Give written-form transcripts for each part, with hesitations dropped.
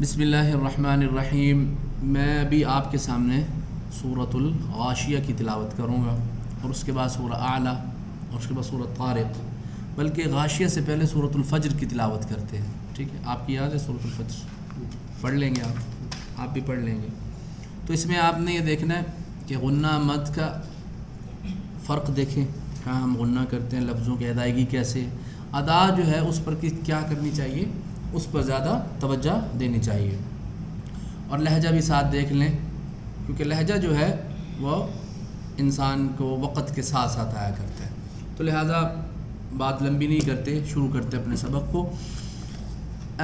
بسم اللہ الرحمن الرحیم۔ میں ابھی آپ کے سامنے سورۃ الغاشیہ کی تلاوت کروں گا، اور اس کے بعد سورہ اعلیٰ، اور اس کے بعد سورۃ طارق، بلکہ غاشیہ سے پہلے سورۃ الفجر کی تلاوت کرتے ہیں۔ ٹھیک ہے، آپ کی یاد ہے سورۃ الفجر؟ پڑھ لیں گے آپ بھی پڑھ لیں گے۔ تو اس میں آپ نے یہ دیکھنا ہے کہ غنہ مد کا فرق دیکھیں، کہاں ہم غنہ کرتے ہیں، لفظوں کی ادائیگی کیسے، ادا جو ہے اس پر کیا کرنی چاہیے، اس پر زیادہ توجہ دینی چاہیے، اور لہجہ بھی ساتھ دیکھ لیں، کیونکہ لہجہ جو ہے وہ انسان کو وقت کے ساتھ ساتھ آیا کرتا ہے۔ تو لہذا بات لمبی نہیں کرتے، شروع کرتے اپنے سبق کو۔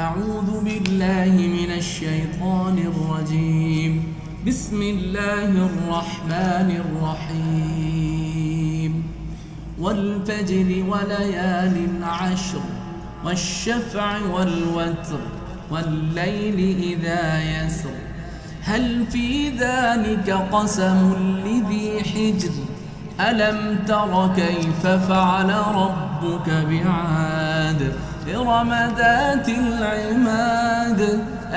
اعوذ باللہ من الشیطان الرجیم، بسم اللہ الرحمن الرحیم، والفجر وليال عشر والشفع والوتر والليل إذا يسر هل في ذلك قسم لذي حجر ألم تر كيف فعل ربك بعاد إرم ذات العماد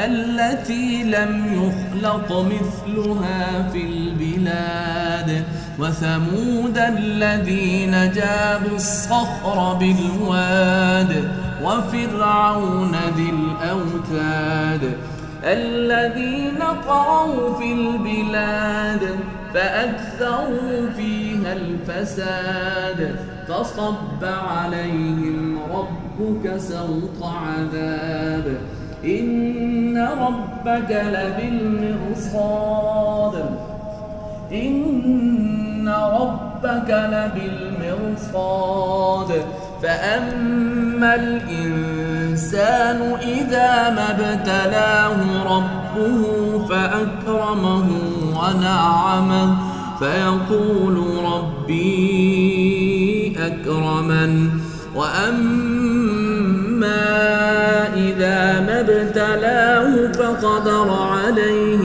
التي لم يخلق مثلها في البلاد وثمود الذين جابوا الصخر بالواد وفرعون ذي الأوتاد الذين طغوا في البلاد فأكثروا فيها الفساد فصب عليهم ربك سوط عذاب إن ربك لبالمرصاد إن ربك لبالمرصاد فأما الإنسان إذا ما ابتلاه ربه فأكرمه ونعمه فيقول ربي أكرمن وأما إذا ما ابتلاه فقدر عليه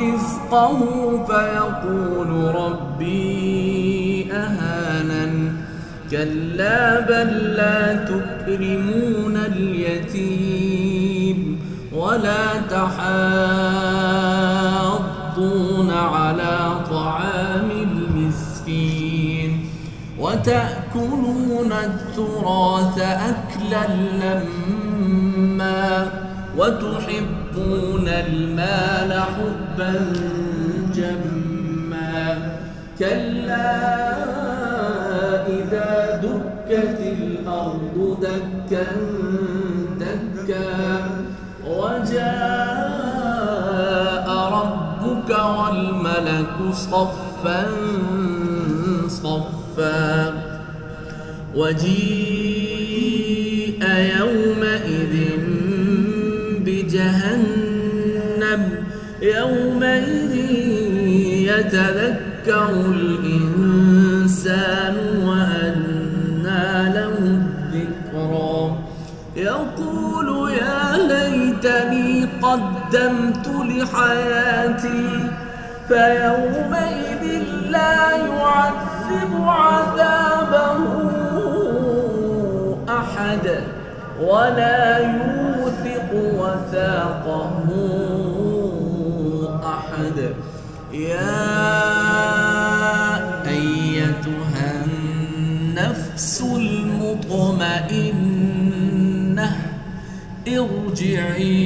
رزقه فيقول ربي أهانن كلا بل لا تكرمون اليتيم ولا تحاضون على طعام المسكين وتأكلون التراث أكلا لما وتحبون المال حبا جما كلا إذا دكت الأرض دكا دكا وجاء ربك والملك صفا صفا وجيء يومئذ بجهنم يومئذ يتذكر الإنسان وأنى له الذكرى يقول يا ليتني قدمت لحياتي فيومئذ لا يعذب عذابه أحد ولا يوثق وثاقه أحد يا أيتها النفس المطمئنة ارجعي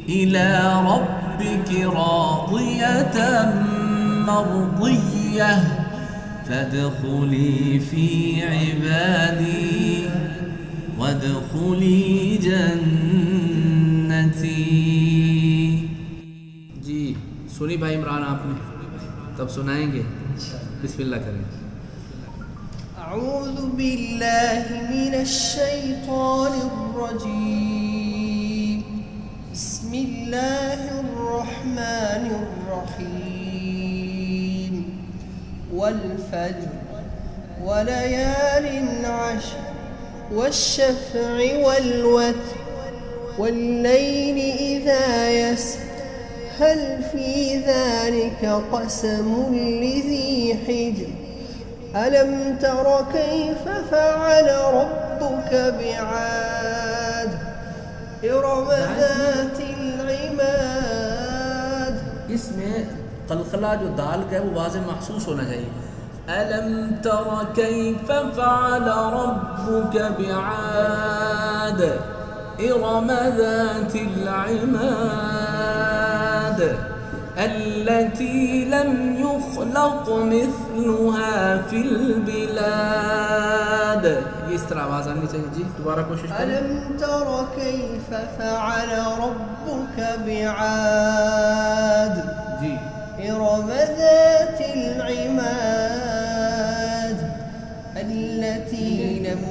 إلى ربك راضية مرضية فادخلی فی عبادی وادخلی جنتی۔ جی سنی بھائی عمران آپ نے، تب سنائیں گے، بسم اللہ کریں۔ اعوذ باللہ من الشیطان الرجیم، بسم اللہ الرحمن الرحیم، والفجر وليال عشر والشفع والوتر والليل إذا يسر هل في ذلك قسم لذي حجر ألم تر كيف فعل ربك بعاد إرم ذات العماد. اس میں قلقلہ جو دال کا ہے وہ واضح محسوس ہونا چاہیے. ألم تر كيف فعل ربك بعاد إرم ذات العماد التي لم يخلق مثلها في البلاد. یہ اس طرح آواز آنی چاہیے. جی دوبارہ کوشش کریں. ألم تر كيف فعل ربك بعاد جی إرم ذات العماد التي لم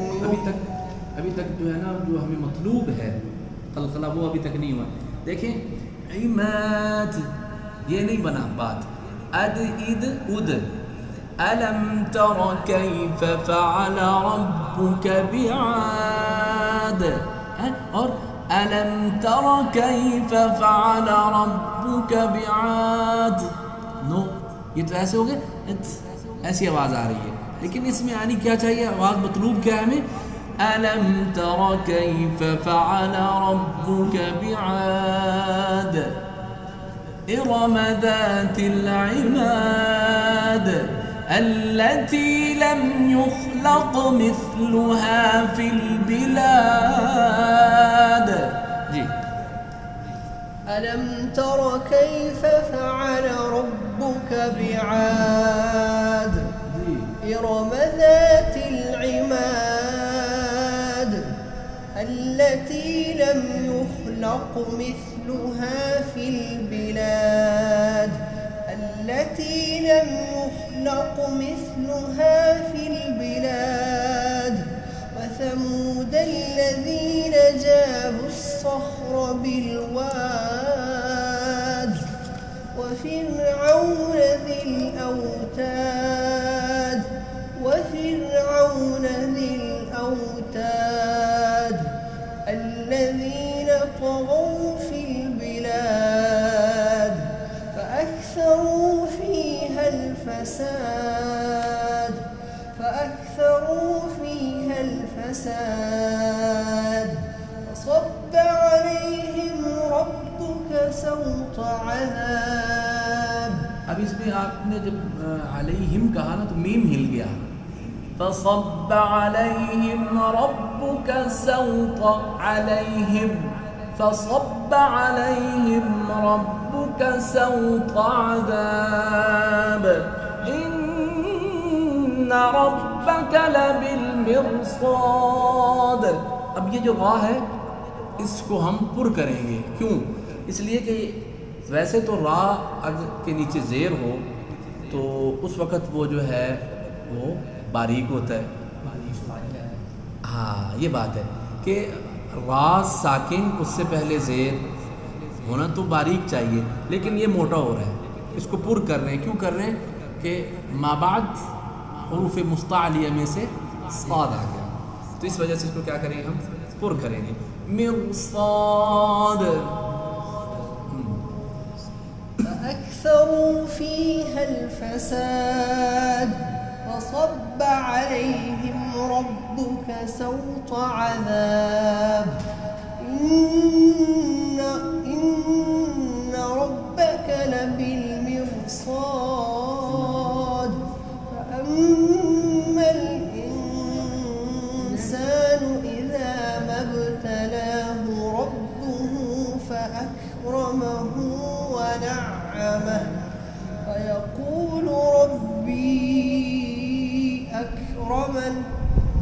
ابھی تک جو ہے نا جو ہمیں مطلوب ہے قلقلہ وہ ابھی تک نہیں ہوا. دیکھیں عماد یہ نہیں بنا بات. اد اد اد. الم تر کیف فعل ربک بعاد اور الم تر کیف فعل ربک بعاد. نو یہ تو ایسے ہو گئے ایسی آواز آ رہی ہے لیکن اس میں آنی کیا چاہیے آواز مطلوب کیا ہے ہمیں. ألم تر كيف فعل ربك بعاد إرم ذات العماد التي لم يخلق مثلها في البلاد. جی ألم تر كيف فعل ربك بعاد إرم ذات العماد التي لم يخلق مثلها في البلاد التي لم يخلق مثلها في البلاد. وثمود الذين جابوا الصخر بالواد وفرعون ذي الأوتاد وفرعون ذي الأوتاد الذين طغوا في البلاد فأكثروا فيها الفساد فصب عليهم ربك سوط عذاب. اب اس میں آپ نے جب علیہم کہا نا تو میم ہل گیا. فصب عليهم ربك سوط عليهم فصب عليهم ربك سوط عذاب إن ربك لبالمرصاد. اب یہ جو راہ ہے اس کو ہم پر کریں گے. کیوں؟ اس لیے کہ ویسے تو راہ کے نیچے زیر ہو تو اس وقت وہ جو ہے وہ باریک ہوتا ہے. ہاں یہ بات ہے کہ را ساکن اس سے پہلے زیر ہونا تو باریک چاہیے لیکن یہ موٹا ہو رہا ہے. اس کو پر کر رہے ہیں. کیوں کر رہے ہیں کہ ما بعد حروف مستعلیہ میں سے صاد آ گیا تو اس وجہ سے اس کو کیا کریں گے ہم پر کریں گے. مرصاد. فأكثروا فيها الفساد فصب عليهم ربك سوط عذاب إن ربك لبالمرصاد فأما الإنسان إذا ما ابتلاه ربه فأكرمه ونعمه فيقول ربي أكرمن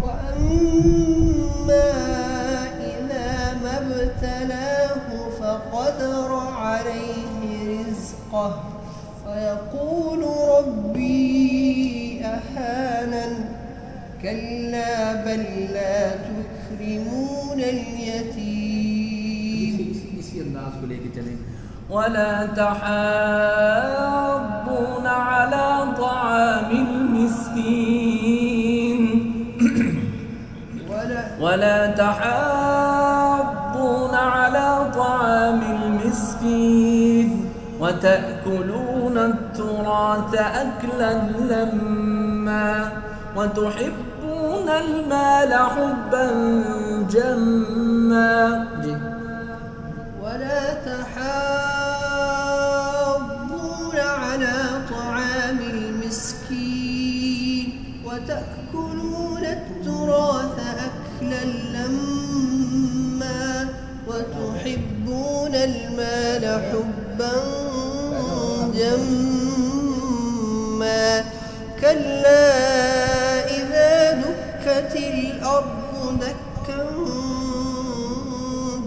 وأما إذا ما ابتلاه فقدر عليه رزقه فيقول ربي أهانن كلا بل لا تكرمون اليتيم. اسی انداز کو لے کے چلیں. ولا تحاضون على طعام المسكين ولا تحاضون على طعام المسكين وتأكلون التراث أكلا لما وتحبون المال حبا جما جی ولا تحاضون على طعام المسكين وتأكلون التراث أكلا لما وتحبون المال حبا جما كلا إذا دكت الأرض دكا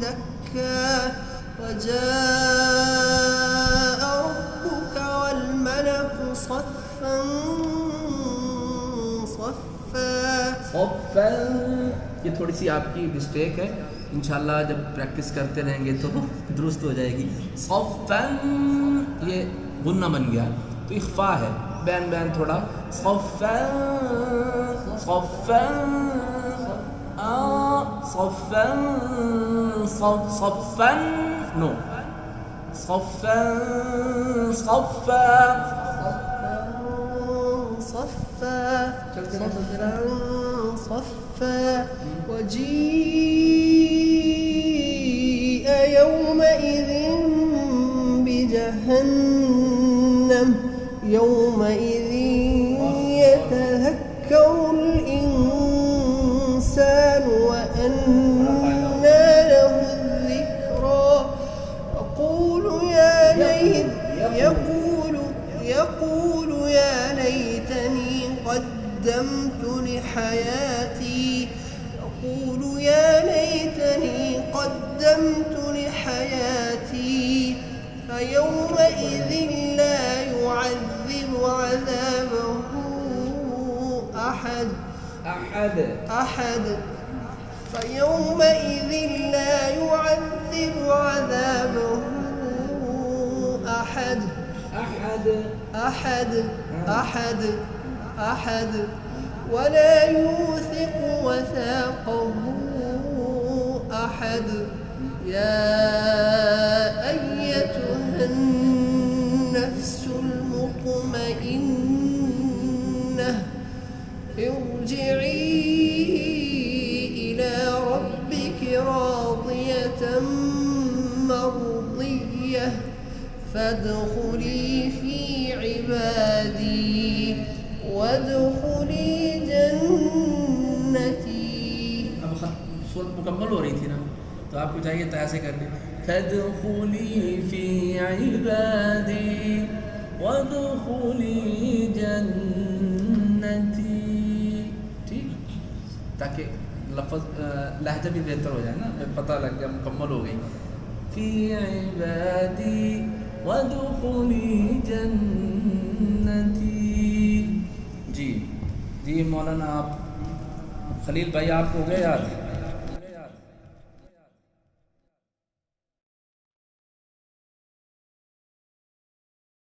دكا وجاء ربك والملك صفا صفا صفا یہ تھوڑی سی آپ کی مسٹیک ہے، انشاءاللہ جب پریکٹس کرتے رہیں گے تو درست ہو جائے گی. صفا یہ غنہ بن گیا تو اخفا ہے، بین تھوڑا صفا صفا صفا صفا نو صفا صفا صفا صفا وجيء يومئذ بجهنم يومئذ يتذكر الإنسان وأنى له الذكرى يقول يا ليتني قدمت لحياتي يقول يا ليتني قدمت لحياتي فيومئذ لا يعذب عذابه أحد فيومئذ لا يعذب عذابه أحد ولا يوثق وثاقه أحد. يا أيتها النفس المطمئنة ارجعي إلى ربك راضية مرضية فادخلي في عبادي وادخلي جنتي. اب صورت مکمل ہو رہی تھی نا تو آپ کو چاہیے تھا ایسے کرنے فادخلی فی عبادی وادخلی جنتی، ٹھیک، تاکہ لفظ لہجہ بھی بہتر ہو جائے نا، پتہ لگ گیا مکمل ہو گئی. فی عبادی وادخلی جنتی. جی مولانا آپ خلیل بھائی آپ کو ہو گئے یاد؟